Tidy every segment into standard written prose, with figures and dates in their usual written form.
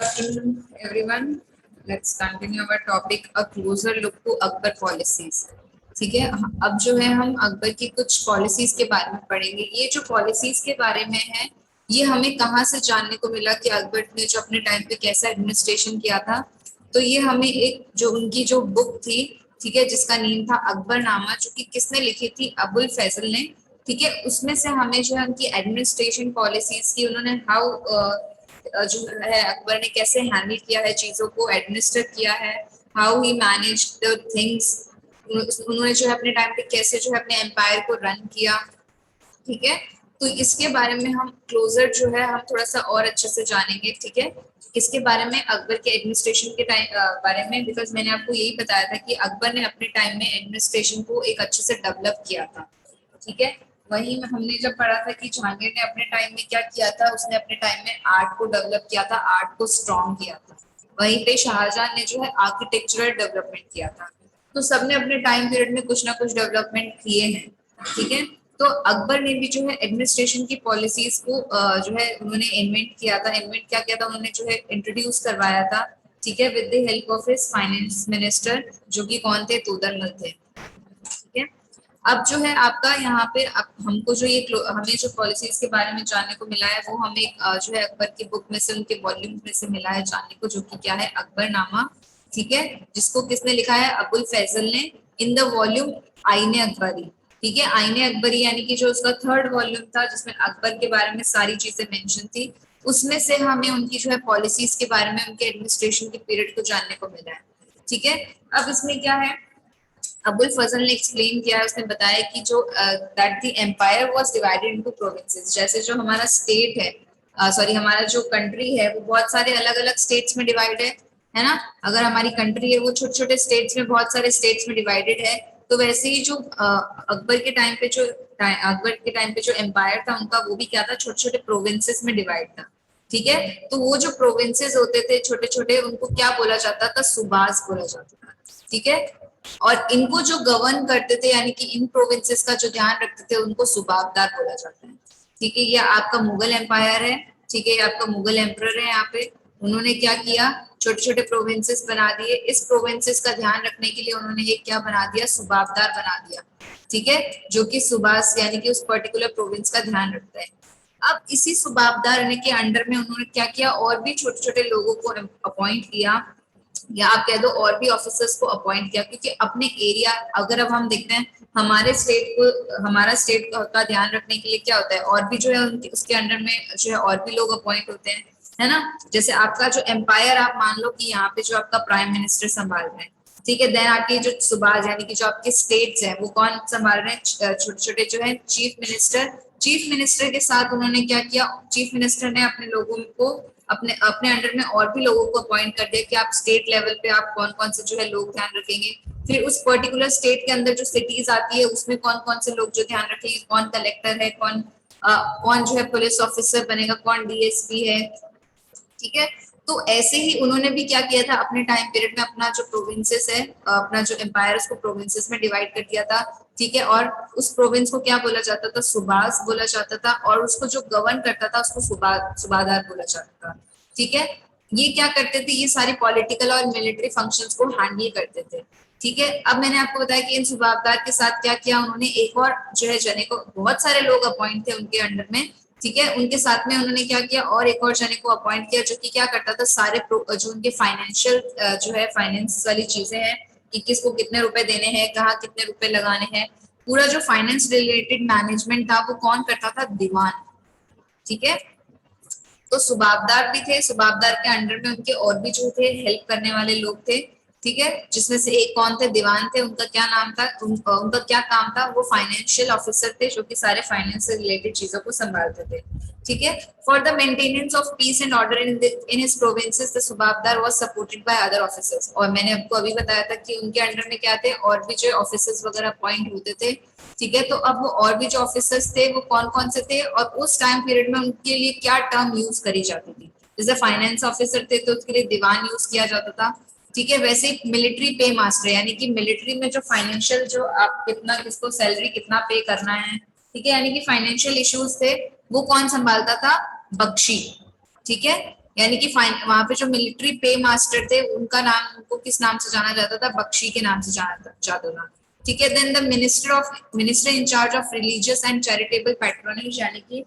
afternoon, everyone. Let's continue our topic, a closer look to Akbar policies. ठीक है, अब जो है हम अकबर की कुछ पॉलिसीज के बारे में पढ़ेंगे। ये जो पॉलिसीज के बारे में है, ये हमें कहाँ से जानने को मिला कि अकबर ने जो अपने टाइम पे कैसा एडमिनिस्ट्रेशन किया था। तो ये हमें एक जो उनकी जो बुक थी, ठीक है, जिसका नेम था अकबरनामा, जो कि किसने लिखी थी, अबुल फैजल ने। ठीक है, उसमें से हमें जो है उनकी एडमिनिस्ट्रेशन पॉलिसीज की, उन्होंने जो है अकबर ने कैसे हैंडल किया है चीजों को, एडमिनिस्टर किया है, how he manage the things, उन्होंने जो है अपने टाइम पे कैसे जो है अपने एम्पायर को रन किया। ठीक है, तो इसके बारे में हम क्लोजर जो है हम थोड़ा सा और अच्छे से जानेंगे। ठीक है, किसके बारे में, अकबर के एडमिनिस्ट्रेशन के टाइम बारे में। बिकॉज मैंने आपको यही बताया था कि अकबर ने अपने टाइम में एडमिनिस्ट्रेशन को एक अच्छे से डेवलप किया था। ठीक है, वही हमने जब पढ़ा था कि जहांगीर ने अपने टाइम में क्या किया था, उसने अपने टाइम में आर्ट को डेवलप किया था, आर्ट को स्ट्रॉन्ग किया था। वहीं पे शाहजहां ने जो है आर्किटेक्चरल डेवलपमेंट किया था। तो सबने अपने टाइम पीरियड में कुछ ना कुछ डेवलपमेंट किए हैं। ठीक है, तो अकबर ने भी जो है एडमिनिस्ट्रेशन की पॉलिसीज को जो है उन्होंने इन्वेंट किया था। इन्वेंट क्या किया था उन्होंने, जो है इंट्रोड्यूस करवाया था। ठीक है, with the help of his finance minister, जो कि कौन थे, तोदरमल थे। ठीक है, अब जो है आपका यहाँ पे अब हमको जो ये हमें जो पॉलिसीज के बारे में जानने को मिला है, वो हमें जो है अकबर की बुक में से, उनके वॉल्यूम में से मिला है जानने को, जो कि क्या है, अकबरनामा। ठीक है, जिसको किसने लिखा है, अबुल फैजल ने, इन द वॉल्यूम आईने अकबरी। ठीक है, आईने अकबरी यानी कि जो उसका थर्ड वॉल्यूम था, जिसमें अकबर के बारे में सारी चीजें मेंशन थी, उसमें से हमें उनकी जो है पॉलिसीज के बारे में, उनके एडमिनिस्ट्रेशन के पीरियड को जानने को मिला है। ठीक है, अब इसमें क्या है, अबुल फजल ने एक्सप्लेन किया है, उसने बताया कि जो that the empire was divided into provinces. जैसे जो हमारा स्टेट है, सॉरी हमारा जो कंट्री है, वो बहुत सारे अलग अलग स्टेट्स में डिवाइड है ना। अगर हमारी कंट्री है वो छोटे छोटे स्टेट्स में, बहुत सारे स्टेट्स में डिवाइडेड है। तो वैसे ही जो अकबर के टाइम पे जो एम्पायर था उनका, वो भी क्या था, छोटे छोटे प्रोविंसेस में डिवाइड था। ठीक है, तो वो जो प्रोविंसेस होते थे छोटे छोटे, उनको क्या बोला जाता था, सुबास बोला जाता था। ठीक है, और इनको जो गवर्न करते थे, यानी कि इन प्रोविंसेस का जो ध्यान रखते थे, उनको सुबाबदार बोला जाता है। ठीक है, ये आपका मुगल एम्पायर है। ठीक है, ये आपका मुगल एम्परर है। यहाँ पे उन्होंने क्या किया, छोटे छोटे प्रोविंसेस बना दिए। इस प्रोविंसेस का ध्यान रखने के लिए उन्होंने एक क्या बना दिया, सुबाबदार बना दिया। ठीक है, जो कि सुबास यानी कि उस पर्टिकुलर प्रोविंस का ध्यान रखता है। अब इसी सुबाबदार के अंडर में उन्होंने क्या किया, और भी छोटे छोटे लोगों को अपॉइंट किया, या आप कह दो और भी ऑफिसर्स को अपॉइंट किया। क्योंकि अपने एरिया, अगर अब हम देखते हैं हमारे स्टेट को, हमारा स्टेट का ध्यान रखने के लिए क्या होता है, और भी जो है उसके अंडर में जो है और भी लोग अपॉइंट होते हैं, है ना। जैसे आपका जो एम्पायर, आप मान लो कि यहाँ पे जो आपका प्राइम मिनिस्टर संभाल रहे हैं। ठीक है, देन आपकी जो सुबाज यानी कि जो आपके स्टेट्स हैं, वो कौन संभाल रहे हैं, छोटे छोटे जो है चीफ मिनिस्टर। चीफ मिनिस्टर के साथ उन्होंने क्या किया, चीफ मिनिस्टर ने अपने लोगों को अपने अपने अंडर में और भी लोगों को अपॉइंट कर दिया कि आप स्टेट लेवल पे आप कौन कौन से जो है लोग ध्यान रखेंगे। फिर उस पर्टिकुलर स्टेट के अंदर जो सिटीज आती है, उसमें कौन कौन से लोग जो ध्यान रखेंगे, कौन कलेक्टर है, कौन जो है पुलिस ऑफिसर बनेगा, कौन डीएसपी है। ठीक है, तो ऐसे ही उन्होंने भी क्या किया था, अपने टाइम पीरियड में अपना जो प्रोविंसेस है, अपना जो एम्पायर, उसको प्रोविंसेस में डिवाइड कर दिया था। ठीक है, और उस प्रोविंस को क्या बोला जाता था, सुबास बोला जाता था, और उसको जो गवर्न करता था उसको सुबादार बोला जाता था। ठीक है, ये क्या करते थे, ये सारी पॉलिटिकल और मिलिट्री फंक्शंस को हैंडल करते थे। ठीक है, अब मैंने आपको बताया कि इन सुबाबदार के साथ क्या किया उन्होंने, एक और जो है जने को, बहुत सारे लोग अपॉइंट थे उनके अंडर में। ठीक है, उनके साथ में उन्होंने क्या किया, और एक और जने को अपॉइंट किया, जो कि क्या करता था, सारे जो उनके फाइनेंशियल जो है फाइनेंस वाली चीजें हैं, कि किसको कितने रुपए देने हैं, कहाँ कितने रुपए लगाने हैं, पूरा जो फाइनेंस रिलेटेड मैनेजमेंट था, वो कौन करता था, दीवान। ठीक है, तो सुबाबदार भी थे, सुबाबदार के अंडर में उनके और भी जो थे हेल्प करने वाले लोग थे। ठीक है, जिसमें से एक कौन थे, दीवान थे। उनका क्या नाम था, उनका क्या काम था, वो फाइनेंशियल ऑफिसर थे, जो कि सारे फाइनेंस से रिलेटेड चीजों को संभालते थे। ठीक है, for the maintenance of peace and order in his provinces the subahdar was supported by other officers. और मैंने आपको अभी बताया था कि उनके अंडर में क्या थे, और भी जो ऑफिसर्स वगैरह अपॉइंट होते थे। ठीक है, तो अब वो और भी जो ऑफिसर्स थे, वो कौन कौन से थे, और उस टाइम पीरियड में उनके लिए क्या टर्म यूज करी जाती थी। जैसे फाइनेंस ऑफिसर थे, तो उसके लिए दीवान यूज किया जाता था। ठीक है, वैसे मिलिट्री पे मास्टर, यानी कि मिलिट्री में जो फाइनेंशियल, जो आप कितना किसको सैलरी कितना पे करना है, ठीक है, यानी कि फाइनेंशियल इश्यूज थे, वो कौन संभालता था, बख्शी। ठीक है, यानी कि वहां पे जो मिलिट्री पे मास्टर थे उनका नाम, उनको किस नाम से जाना जाता था, बख्शी के नाम से जाना जाता था। ठीक है। Then the minister in charge of religious and charitable patronage, यानी कि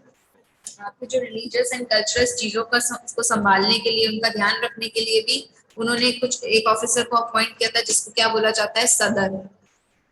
आपके जो रिलीजियस एंड कल्चरल चीजों का को संभालने के लिए, उनका ध्यान रखने के लिए भी उन्होंने कुछ एक ऑफिसर को अपॉइंट किया था जिसको क्या बोला जाता है, सदर।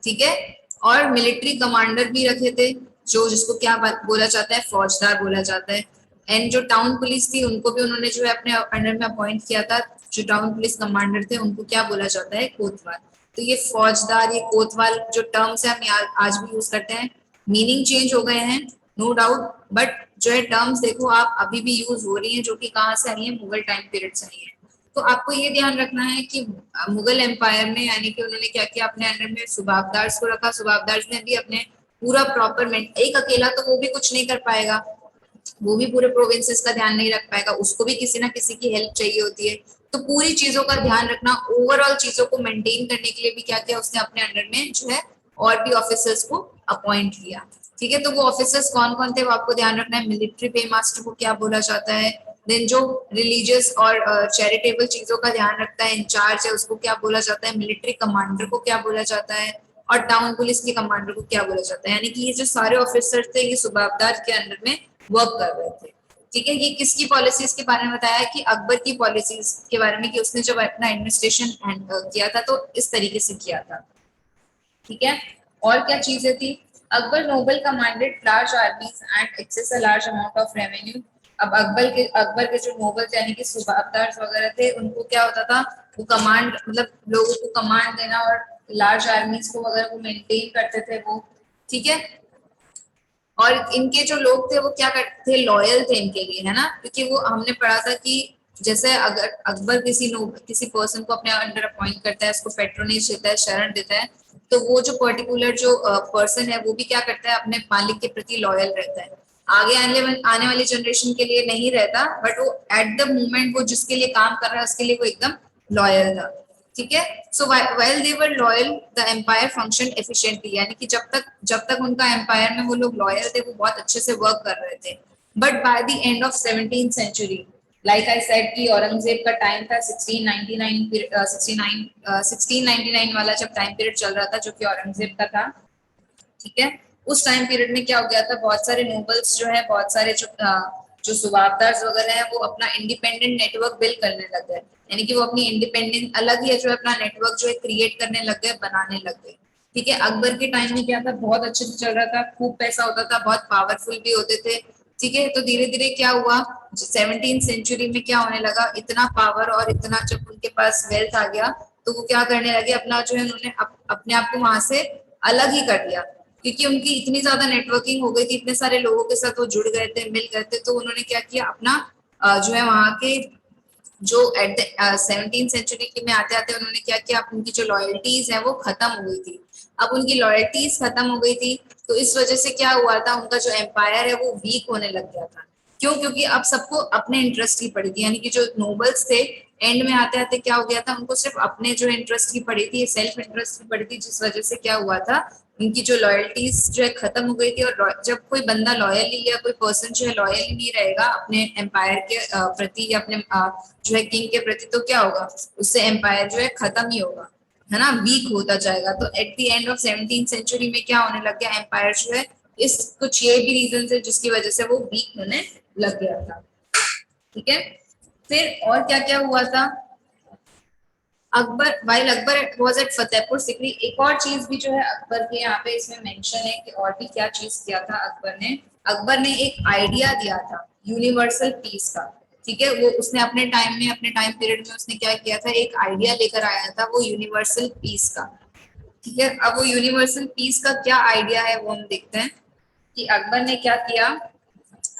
ठीक है। और मिलिट्री कमांडर भी रखे थे जो, जिसको क्या बोला जाता है, फौजदार बोला जाता है। एंड जो टाउन पुलिस थी उनको भी उन्होंने जो है अपने अंडर में अपॉइंट किया था। जो टाउन पुलिस कमांडर थे उनको क्या बोला जाता है, कोतवाल। तो ये फौजदार, ये कोतवाल जो टर्म्स है हम आज भी यूज करते हैं, मीनिंग चेंज हो गए हैं नो डाउट, बट जो है टर्म्स देखो आप अभी भी यूज हो रही है, जो कि कहाँ से आई है, मुगल टाइम पीरियड से आई है। तो आपको ये ध्यान रखना है कि मुगल एम्पायर में, यानी कि उन्होंने क्या किया, अपने अंडर में सुबाबदार्स को रखा। सुबाबदार्स ने भी अपने पूरा प्रॉपर, एक अकेला तो वो भी कुछ नहीं कर पाएगा, वो भी पूरे प्रोविंसेस का ध्यान नहीं रख पाएगा, उसको भी किसी ना किसी की हेल्प चाहिए होती है। तो पूरी चीजों का ध्यान रखना, ओवरऑल चीजों को मेंटेन करने के लिए भी क्या किया उसने, अपने अंडर में जो है और भी ऑफिसर्स को अपॉइंट किया। ठीक है। तो वो ऑफिसर्स कौन कौन थे वो आपको ध्यान रखना है। मिलिट्री पे मास्टर को क्या बोला जाता है। देन जो रिलीजियस और चैरिटेबल चीजों का ध्यान रखता है, इंचार्ज है, उसको क्या बोला जाता है। मिलिट्री कमांडर को क्या बोला जाता है। और टाउन पुलिस के कमांडर को क्या बोला जाता है। यानी कि ये जो सारे ऑफिसर थे ये सुबाबदार के अंडर में वर्क कर रहे थे। ठीक है। ये किसकी पॉलिसीज के बारे में बताया कि अकबर की पॉलिसीज के बारे में, कि उसने जब अपना एडमिनिस्ट्रेशन किया था तो इस तरीके से किया था। ठीक है। और क्या चीजें थी, Akbar noble commanded large armies and access a large amount of revenue. अब अकबर के जो नोबल यानी कि सुबाबदार वगैरह थे, उनको क्या होता था, वो कमांड, मतलब लोगों को कमांड देना और लार्ज आर्मीज को वगैरह को मेंटेन करते थे वो। ठीक है। और इनके जो लोग थे वो क्या करते थे, लॉयल थे इनके लिए, है ना, क्योंकि वो हमने पढ़ा था कि जैसे अगर अकबर किसी पर्सन को अपने अंडर अपॉइंट करता है, उसको पेट्रोनेज देता है, शरण देता है, तो वो जो पर्टिकुलर जो पर्सन है वो भी क्या करता है, अपने मालिक के प्रति लॉयल रहता है। आगे आने वाली जनरेशन के लिए नहीं रहता, बट वो एट द मोमेंट वो जिसके लिए काम कर रहा है उसके लिए वो एकदम लॉयल था। ठीक है। So while they were loyal the empire function efficiently, यानी कि जब तक उनका एम्पायर में वो लोग लॉयल थे, वो बहुत अच्छे से वर्क कर रहे थे। But by the end of 17th century, like I said कि औरंगजेब का टाइम था 1699 वाला जब टाइम पीरियड चल रहा था, जो कि औरंगजेब का था। ठीक है। उस टाइम पीरियड में क्या हो गया था, बहुत सारे नोबल्स जो है, बहुत सारे जो सुबाबदार वगैरह है, वो अपना इंडिपेंडेंट नेटवर्क बिल्ड करने लग गए। यानी कि वो अपनी इंडिपेंडेंट अलग ही जो है अपना नेटवर्क जो है क्रिएट करने लग गए, बनाने लग गए। ठीक है। अकबर के टाइम में क्या था, बहुत अच्छे से चल रहा था, खूब पैसा होता था, बहुत पावरफुल भी होते थे। ठीक है। तो धीरे धीरे क्या हुआ, 17th सेंचुरी में क्या होने लगा, इतना पावर और इतना जब उनके पास वेल्थ आ गया, तो वो क्या करने लगे, अपना जो है उन्होंने अपने आप को वहां से अलग ही कर दिया, क्योंकि उनकी इतनी ज्यादा नेटवर्किंग हो गई थी, इतने सारे लोगों के साथ वो जुड़ गए थे, मिल गए थे। तो उन्होंने क्या किया, अपना जो है वहां के जो एट द 17th सेंचुरी में आते आते उन्होंने क्या किया, अब उनकी जो लॉयल्टीज है वो खत्म हो गई थी। अब उनकी लॉयल्टीज खत्म हो गई थी, तो इस वजह से क्या हुआ था, उनका जो एम्पायर है वो वीक होने लग गया था। क्यों? क्योंकि अब सबको अपने इंटरेस्ट की पड़ी थी, यानी कि जो नोबल्स थे एंड में आते आते क्या हो गया था, उनको सिर्फ अपने जो इंटरेस्ट की पड़ी थी, सेल्फ इंटरेस्ट की पड़ी थी, जिस वजह से क्या हुआ था, उनकी जो लॉयल्टीज जो है खत्म हो गई थी। और जब कोई बंदा लॉयल या कोई पर्सन जो है लॉयल ही नहीं रहेगा अपने एम्पायर के प्रति या अपने जो है किंग के प्रति, तो क्या होगा, उससे एम्पायर जो है खत्म ही होगा, है ना, वीक होता जाएगा। तो at the end of 17th century में क्या होने लग गया, एम्पायर जो है इस कुछ ये भी रीजन है जिसकी वजह से वो वीक होने लग गया था। ठीक है। फिर और क्या क्या हुआ था, Akbar while Akbar was at Fatehpur Sikri, एक और चीज भी जो है अकबर के यहाँ पे इसमें मेंशन है कि और भी क्या चीज किया था अकबर ने एक आइडिया दिया था यूनिवर्सल पीस का। ठीक है। वो उसने अपने टाइम पीरियड में उसने क्या किया था, एक आइडिया लेकर आया था वो यूनिवर्सल पीस का। ठीक है। अब वो यूनिवर्सल पीस का क्या आइडिया है वो हम देखते हैं कि अकबर ने क्या किया,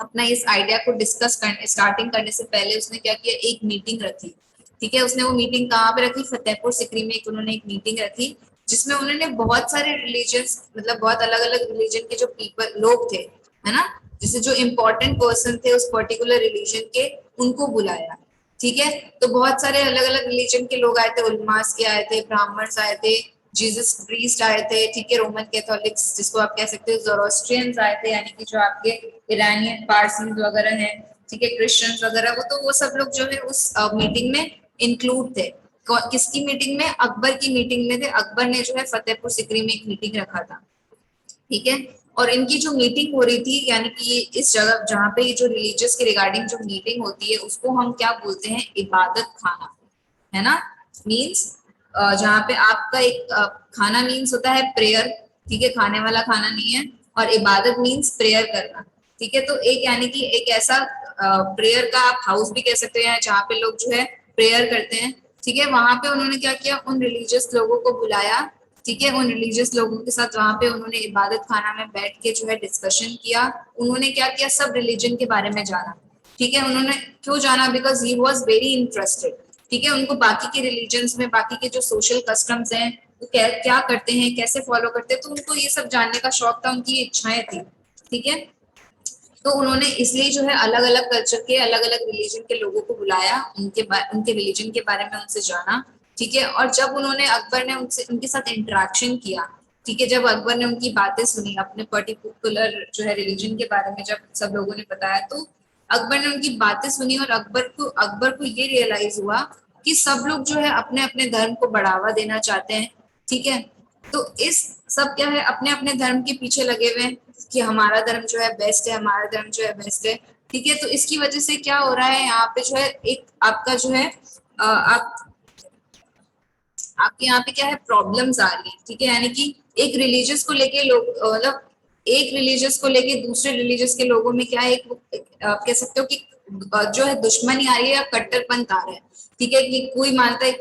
अपना इस आइडिया को डिस्कस करने स्टार्टिंग करने से पहले उसने क्या किया, एक मीटिंग रखी। ठीक है। उसने वो मीटिंग कहाँ पे रखी, फतेहपुर सिकरी में उन्होंने एक मीटिंग रखी, जिसमें उन्होंने बहुत सारे रिलीजन, मतलब बहुत अलग अलग रिलीजन के जो लोग थे, है ना, जैसे जो इम्पोर्टेंट पर्सन थे उस पर्टिकुलर रिलीजन के, उनको बुलाया। ठीक है। तो बहुत सारे अलग अलग रिलीजन के लोग आए थे, उलमास के आए थे, ब्राह्मण्स आए थे, जीसस प्रीस्ट आए थे। ठीक है। रोमन कैथोलिक्स जिसको आप कह सकते हो, जोरोस्ट्रियंस आए थे, यानी कि जो आपके ईरानियन पारसीज वगैरह हैं, ठीक है, क्रिश्चियंस वगैरह, वो तो वो सब लोग जो है उस मीटिंग में इंक्लूड थे। किसकी मीटिंग में? अकबर की मीटिंग में थे। अकबर ने जो है फतेहपुर सीकरी में एक मीटिंग रखा था, ठीक है। और इनकी जो मीटिंग हो रही थी, यानी कि ये इस जगह जहाँ पे ये जो रिलीजियस के रिगार्डिंग जो मीटिंग होती है उसको हम क्या बोलते हैं? इबादत खाना, है ना। मीन्स जहाँ पे आपका एक खाना मीन्स होता है प्रेयर, ठीक है, खाने वाला खाना नहीं है। और इबादत मीन्स प्रेयर करना, ठीक है। तो एक यानी कि एक ऐसा प्रेयर का आप हाउस भी कह सकते हैं जहाँ पे लोग जो है प्रेयर करते हैं, ठीक है। वहां पे उन्होंने क्या किया? उन रिलीजियस लोगों को बुलाया, ठीक है। उन रिलीजियस लोगों के साथ वहां पे उन्होंने इबादत खाना में बैठ के जो है डिस्कशन किया। उन्होंने क्या किया? सब रिलीजन के बारे में जाना, ठीक है। उन्होंने क्यों जाना? Because he was very interested, ठीक है। उनको बाकी के रिलीजन्स में बाकी के जो सोशल कस्टम्स हैं वो क्या करते हैं, कैसे फॉलो करते हैं, तो उनको ये सब जानने का शौक था, उनकी इच्छाएं थी, ठीक है। तो उन्होंने इसलिए जो है अलग अलग कल्चर के अलग अलग रिलीजन के लोगों को बुलाया, उनके रिलीजन के बारे में उनसे जाना, ठीक है। और जब उन्होंने अकबर ने उनसे उनके साथ इंटरेक्शन किया, ठीक है, जब अकबर ने उनकी बातें सुनी अपने पर्टिकुलर जो है रिलीजन के बारे में, जब सब लोगों ने बताया, तो अकबर ने उनकी बातें सुनी और अकबर को ये रियलाइज हुआ कि सब लोग जो है अपने अपने धर्म को बढ़ावा देना चाहते हैं, ठीक है। तो इस सब क्या है? अपने अपने धर्म के पीछे लगे हुए हैं कि हमारा धर्म जो है बेस्ट है, हमारा धर्म जो है बेस्ट है, ठीक है। तो इसकी वजह से क्या हो रहा है यहाँ पे जो है एक आपका जो है आप आपके यहाँ पे क्या है? प्रॉब्लम्स आ रही है, ठीक है। यानी कि एक रिलीजियस को लेके लोग मतलब एक रिलीजियस को लेके दूसरे रिलीजियस के लोगों में क्या है? आप कह सकते हो कि जो है दुश्मनी आ रही है या कट्टरपंथ आ रहा है, ठीक है। कि कोई मानता है,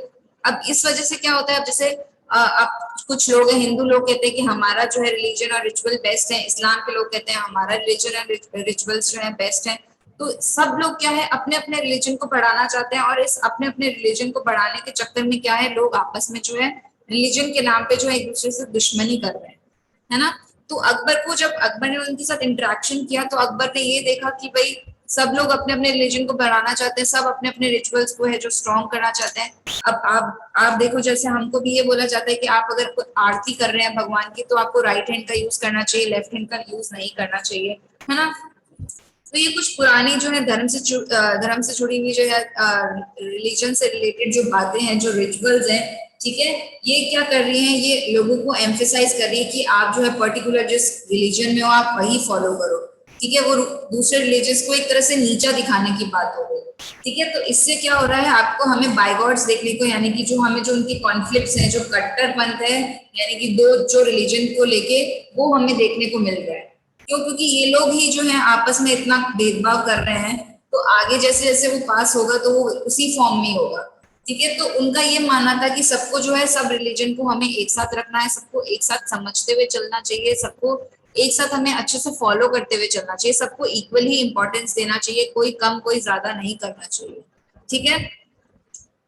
अब इस वजह से क्या होता है? अब जैसे अब कुछ लोग हैं, हिंदू लोग कहते हैं कि हमारा जो है रिलीजन और रिचुअल बेस्ट है, इस्लाम के लोग कहते हैं हमारा रिलीजन और रिचुअल्स जो है बेस्ट है। तो सब लोग क्या है? अपने अपने रिलीजन को बढ़ाना चाहते हैं, और इस अपने अपने रिलीजन को बढ़ाने के चक्कर में क्या है? लोग आपस में जो है रिलीजन के नाम पे जो है एक दूसरे से दुश्मनी कर रहे हैं, है ना। तो जब अकबर ने उनके साथ इंटरेक्शन किया तो अकबर ने ये देखा कि भाई सब लोग अपने अपने रिलीजन को बढ़ाना चाहते हैं, सब अपने अपने रिचुअल्स को है जो स्ट्रॉन्ग करना चाहते हैं। अब आप देखो, जैसे हमको भी ये बोला जाता है कि आप अगर आरती कर रहे हैं भगवान की तो आपको राइट हैंड का यूज करना चाहिए, लेफ्ट हैंड का यूज नहीं करना चाहिए, है ना। तो ये कुछ पुरानी जो है धर्म से जुड़ी हुई जो है रिलीजन से रिलेटेड जो बातें हैं, जो रिचुअल्स हैं, ठीक है, ये क्या कर रही हैं? ये लोगों को एम्फेसाइज कर रही है कि आप जो है पर्टिकुलर जिस रिलीजन में हो आप वही फॉलो करो, ठीक है। वो दूसरे रिलीजियस को एक तरह से नीचा दिखाने की बात हो गई, ठीक है। तो इससे क्या हो रहा है? आपको हमें बाइगॉट्स देखने को, यानी कि जो हमें जो उनकी कॉन्फ्लिक्ट्स हैं, जो कट्टरपंथ है, यानी कि दो जो रिलीजन को लेके, वो हमें देखने को मिल रहा है। क्यों? क्योंकि ये लोग ही जो है आपस में इतना भेदभाव कर रहे हैं, तो आगे जैसे जैसे वो पास होगा तो वो उसी फॉर्म में होगा, ठीक है। तो उनका ये मानना था कि सबको जो है सब रिलीजन को हमें एक साथ रखना है, सबको एक साथ समझते हुए चलना चाहिए, सबको एक साथ हमें अच्छे से फॉलो करते हुए चलना चाहिए, सबको इक्वल ही इंपॉर्टेंस देना चाहिए, कोई कम कोई ज्यादा नहीं करना चाहिए, ठीक है।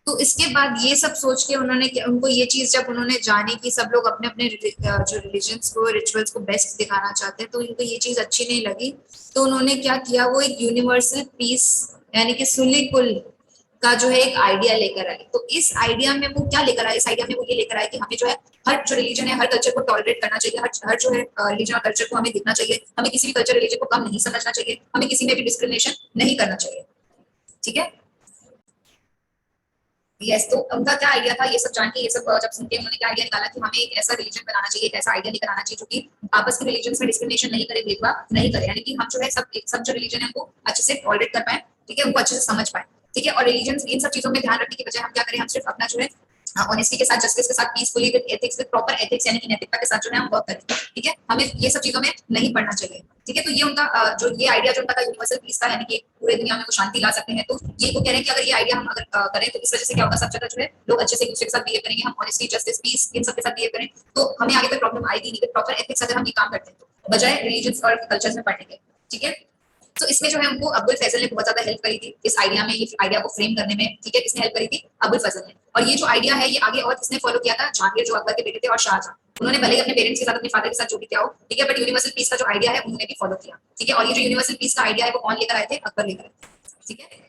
तो इसके बाद ये सब सोच के उनको ये चीज जब उन्होंने जानी कि सब लोग अपने अपने जो रिलीजन्स को, रिचुअल्स को बेस्ट दिखाना चाहते हैं, तो इनको ये चीज अच्छी नहीं लगी। तो उन्होंने क्या किया? वो एक यूनिवर्सल पीस यानी कि सुली कुल का जो है एक आइडिया लेकर आए। तो इस आइडिया में वो क्या लेकर आए? इस आइडिया में वो ये लेकर आए कि हमें जो है हर जो रिलीजन है, हर कल्चर को टॉलरेट करना चाहिए, हर जो है रिलीजन और कल्चर को हमें देखना चाहिए, हमें किसी भी कल्चर रिलीजन को कम नहीं समझना चाहिए, हमें किसी में भी डिस्क्रिमिनेशन नहीं करना चाहिए, ठीक है। यस, तो उनका क्या आइडिया था? ये सब जान के, ये सब जब सुन के उन्होंने क्या आइडिया निकाला कि हमें एक ऐसा रिलीजन बनाना चाहिए, एक ऐसा आइडिया लेकर आना चाहिए जो कि आपस के रिलीजन में डिस्क्रिमिनेशन नहीं करे, भेदभाव नहीं करे, यानी कि हम जो है सब जो रिलीजन है उनको अच्छे से टॉलरेट कर पाए, ठीक है, उनको अच्छे से समझ पाए, ठीक है। और रिलीजन इन सब चीजों में ध्यान रखने की बजाय हम क्या करें? हम सिर्फ अपना जो है ऑनेस्टी के साथ, जस्टिस के साथ, peacefully with ethics, with proper ethics यानी कि नैतिकता के साथ जो है हम वर्क करें, ठीक है। हमें ये सब चीजों में नहीं पढ़ना चाहिए, ठीक है। तो ये उनका जो ये आइडिया जो उनका था यूनिवर्सल पीस का, यानी कि पूरे दुनिया में वो शांति ला सकते हैं। तो ये वो कह रहे हैं कि अगर ये आइडिया हम अगर करें तो इस वजह से क्या होगा? सब जगह जो है लोग अच्छे से एक दूसरे के साथ बिहेव करेंगे, हम ऑनेस्टी, जस्टिस, पीस इन सब के साथ बिहेव करें, तो हमें आगे कोई प्रॉब्लम आएगी नहीं। विद प्रॉपर एथिक्स अगर हम ये काम करते हैं तो बजाय रिलीजन और कल्चर्स में पढ़ने के, ठीक है। तो इसमें जो है हमको अब्दुल फैजल ने बहुत ज्यादा हेल्प करी थी इस आइडिया में, ये आइडिया को फ्रेम करने में, ठीक है। किसने हेल्प करी थी? अब्दुल फैजल ने। और ये जो आइडिया है ये आगे और किसने फॉलो किया था? जहांगीर, जो अकबर के बेटे थे, और शाहजहां। उन्होंने भले ही अपने पेरेंट्स के साथ, अपने फादर के साथ जो भी किया हो, ठीक है, बट यूनिवर्सल पीस का जो आइडिया है उन्होंने भी फॉलो किया, ठीक है। और ये जो यूनिवर्सल पीस का आइडिया है वो कौन लेकर आए थे? अकबर लेकर आए थे, ठीक है।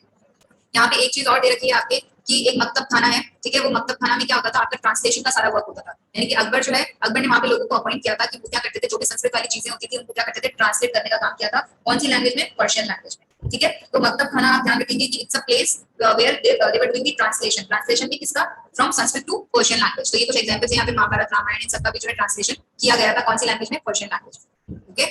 यहाँ पे एक चीज और दे रखी है आपके कि एक मकतब खाना है, ठीक है। वो मकतब खाना में क्या होता था? आपका ट्रांसलेशन का सारा वर्क होता था, यानी कि अकबर ने वहां पे लोगों को अपॉइंट किया था कि वो क्या करते थे? जो भी संस्कृत वाली चीजें होती थी उनको क्या करते थे? ट्रांसलेट करने का काम किया था। कौन सी लैंग्वेज में? पर्शियन लैंग्वेज में, ठीक है। तो मकतब खाना आप ध्यान रखेंगे कि it's a place where they were doing the translation भी किसका, from Sanskrit to Persian language. तो ये कुछ एग्जांपल्स यहाँ पे महाभारत रामायण इन सबका भी जो है ट्रांसलेशन किया गया था, कौन सी लैंग्वेज में, पर्शियन लैंग्वेज। ओके